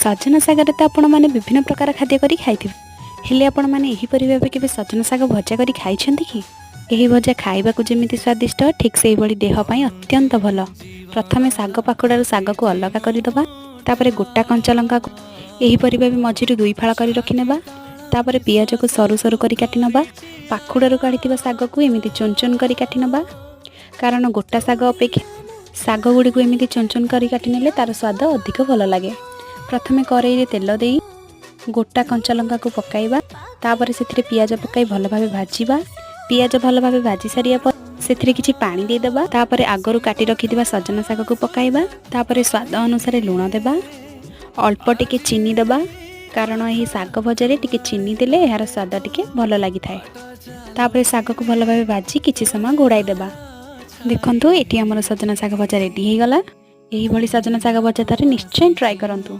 सजना सागर तो आपण मैंने विभिन्न प्रकार खाद्य करी खाई हेले आपण मैंने यहीपरि भाव के सजना साग भजा करी खाई कि यही भजा खाइबा जमी स्वादिष्ट ठीक से भाई देहपाई अत्यंत भल। प्रथमे साग पाखुड़ार साग को अलग करदे तापर गोटा कंचा लंका को यहीपरि भाव मझिरू 2 फाड़ कर रखिने तापर पियाज को सरू सरू कर काटि नबा पाखुड़ारू काढ़ी साग को एमती चुन चुन कर काटि नबा कारण गोटा साग अपेक्षा साग गुड़ी को एमती चुन चुन कर काटि नेले तार स्वाद अधिक भल लगे। प्रथमे कड़ाई तेल दे गोटा कंचा लंका को पकाइबा तापर से पियाज पकाई भल भाव भाजिबा पियाज भल भाव भाजी सारिया पर से किछि पानी दे देबा तापर आगरू काटी रखिथिबा सजना साग को पकाइबा तापर स्वाद अनुसार लूण देबा अल्प टिके चीनी देबा कारण यही साग भजारे टिके चीनी देले यार स्वाद टिके भल लगी थाए। तापर साग को भल भाव भाजी किछि समय घोड़ाई देबा। देखंतु एटी हमर सजना साग भजा रेडी हो गला। यही भली सजना साग भजा तारे निश्चय ट्राई करंतु।